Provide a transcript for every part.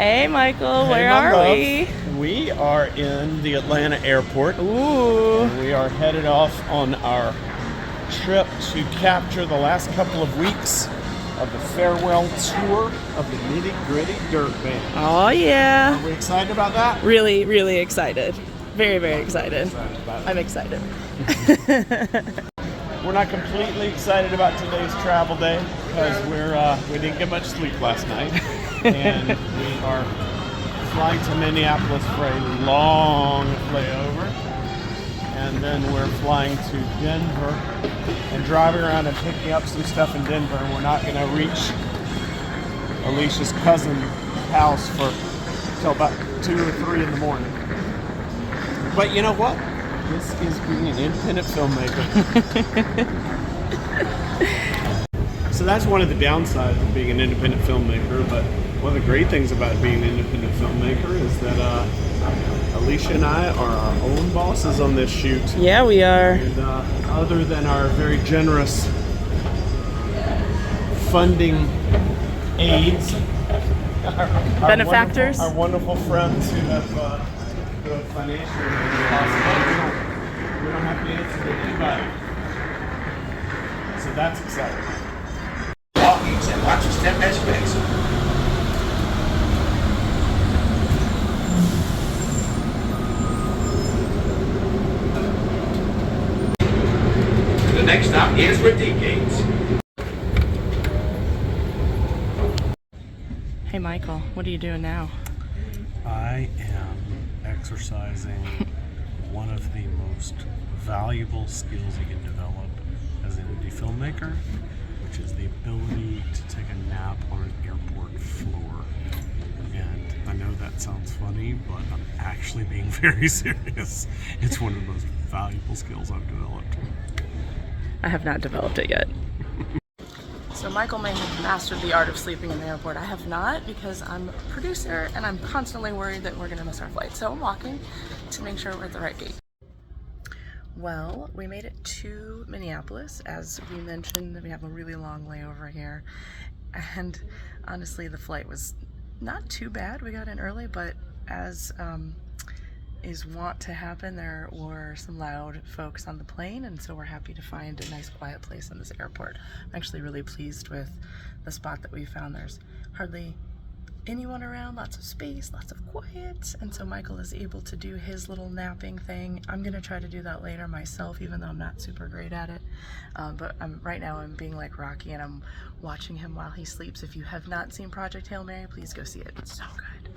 Hey, Michael, Hey, where my are love. we? We are in the Atlanta airport. Ooh. And we are headed off on our trip to capture the last couple of weeks of the farewell tour of the Nitty Gritty Dirt Band. Oh, yeah. Are we excited about that? Really, really excited. Very, very excited. Excited about it. I'm excited. We're not completely excited about today's travel day because we didn't get much sleep last night, and we are flying to Minneapolis for a long layover, and then we're flying to Denver and driving around and picking up some stuff in Denver. And we're not going to reach Alicia's cousin's house till about 2 or 3 in the morning. But you know what? This is being an independent filmmaker. So that's one of the downsides of being an independent filmmaker, but one of the great things about being an independent filmmaker is that Alicia and I are our own bosses on this shoot. Yeah, we are. And other than our very generous funding aides, Benefactors? our wonderful friends who have financially made it possible. We don't have to answer to anybody. So that's exciting. Walkings and watch your step as fixed. The next stop is Redeem Gates. Hey, Michael, what are you doing now? I am exercising one of the most valuable skills you can develop as an indie filmmaker, which is the ability to take a nap on an airport floor. And I know that sounds funny, but I'm actually being very serious. It's one of the most valuable skills I've developed. I have not developed it yet. So Michael may have mastered the art of sleeping in the airport. I have not, because I'm a producer and I'm constantly worried that we're gonna miss our flight. So I'm walking to make sure we're at the right gate. Well, we made it to Minneapolis. As we mentioned, we have a really long layover here. And honestly, the flight was not too bad. We got in early, but as is wont to happen, there were some loud folks on the plane, and so we're happy to find a nice quiet place in this airport. I'm actually really pleased with the spot that we found. There's hardly anyone around, lots of space, lots of quiet, and so Michael is able to do his little napping thing. I'm gonna try to do that later myself, even though I'm not super great at it. But right now I'm being like Rocky and I'm watching him while he sleeps. If you have not seen Project Hail Mary, please go see it. It's so good.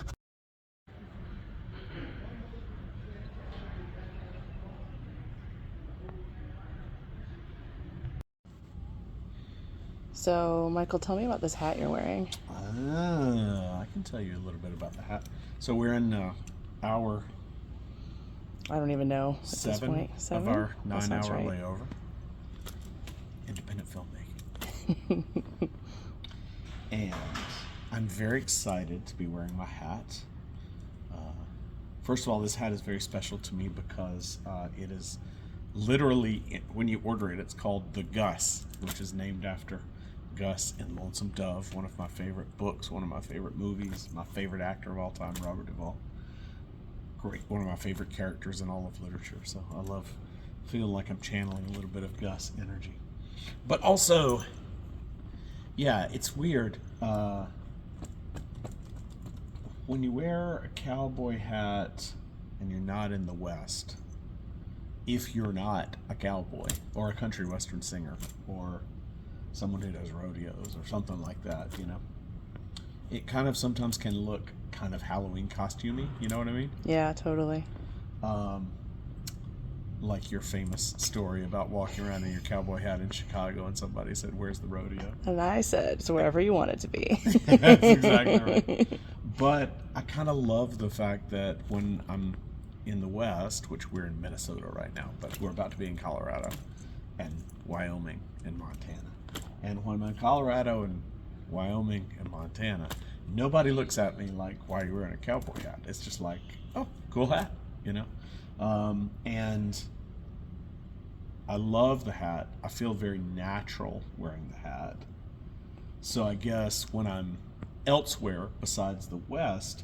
So, Michael, tell me about this hat you're wearing. I can tell you a little bit about the hat. So we're in hour I don't even know at this point. of our That sounds 9-hour right. layover. Independent filmmaking. And I'm very excited to be wearing my hat. First of all, this hat is very special to me because it is literally, when you order it, it's called the Gus, which is named after Gus in Lonesome Dove, one of my favorite books, one of my favorite movies, my favorite actor of all time, Robert Duvall. Great, one of my favorite characters in all of literature. So I love feeling like I'm channeling a little bit of Gus energy. But also, yeah, it's weird. When you wear a cowboy hat and you're not in the West, if you're not a cowboy or a country western singer or someone who does rodeos or something like that, you know, it kind of sometimes can look kind of Halloween costumey, you know what I mean? Yeah, totally. Like your famous story about walking around in your cowboy hat in Chicago and somebody said, "Where's the rodeo?" And I said, it's wherever you want it to be. That's exactly right. But I kind of love the fact that when I'm in the West, which we're in Minnesota right now, but we're about to be in Colorado and Wyoming and Montana. And when I'm in Colorado and Wyoming and Montana, nobody looks at me like, "Why are you wearing a cowboy hat?" It's just like, "Oh, cool hat," you know? And I love the hat. I feel very natural wearing the hat. So I guess when I'm elsewhere besides the West,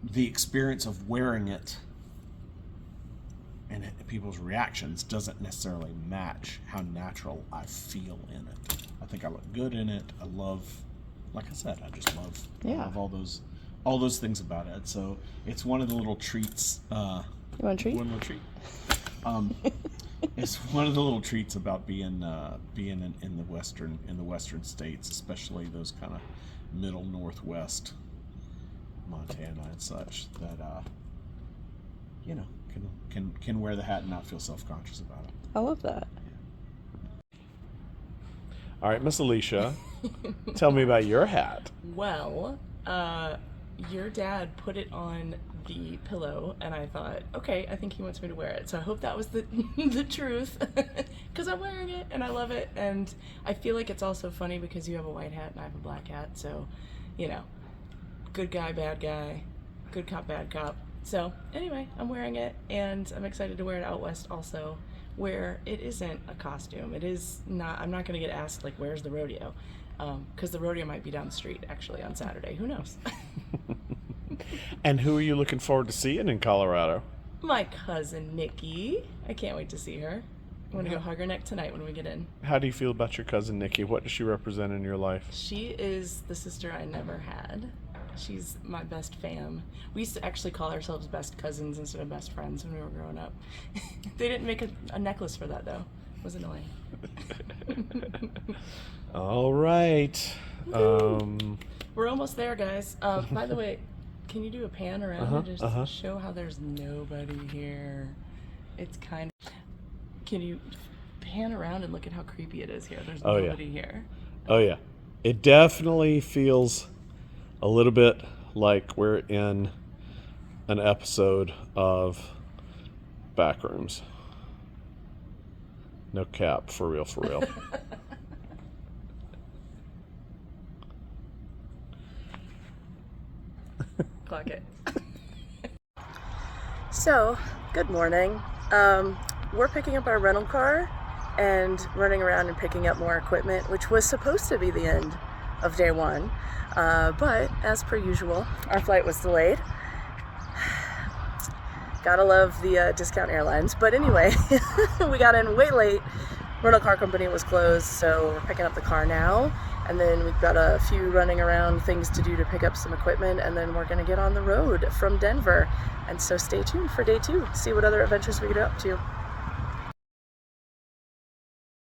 the experience of wearing it and people's reactions doesn't necessarily match how natural I feel in it. I think I look good in it. I love, like I said, I just love, I love all those things about it. So it's one of the little treats. You want a treat? One little treat. It's one of the little treats about being in the western states, especially those kind of middle northwest, Montana and such, that you know, can wear the hat and not feel self-conscious about it. I love that. All right, Miss Alicia, tell me about your hat. Well, your dad put it on the pillow, and I thought, okay, I think he wants me to wear it. So I hope that was the the truth, because I'm wearing it and I love it. And I feel like it's also funny because you have a white hat and I have a black hat. So, you know, good guy, bad guy, good cop, bad cop. So anyway, I'm wearing it, and I'm excited to wear it out west also, where it isn't a costume. It is not, I'm not going to get asked, like, where's the rodeo? Because the rodeo might be down the street, actually, on Saturday. Who knows? And who are you looking forward to seeing in Colorado? My cousin, Nikki. I can't wait to see her. I'm going to go hug her neck tonight when we get in. How do you feel about your cousin, Nikki? What does she represent in your life? She is the sister I never had. She's my best fam. We used to actually call ourselves best cousins instead of best friends when we were growing up. They didn't make a necklace for that, though. It was annoying. All right. We're almost there, guys. By the way, can you do a pan around and just show how there's nobody here? It's kind of... Can you pan around and look at how creepy it is here? There's nobody here. Oh, yeah. It definitely feels a little bit like we're in an episode of Backrooms. No cap, for real, for real. Clock it. So, good morning. We're picking up our rental car and running around and picking up more equipment, which was supposed to be the end of day one. But as per usual, our flight was delayed. Gotta love the discount airlines. But anyway, we got in way late. Rental car company was closed, so we're picking up the car now. And then we've got a few running around things to do to pick up some equipment, and then we're gonna get on the road from Denver. And so stay tuned for day 2, see what other adventures we get up to.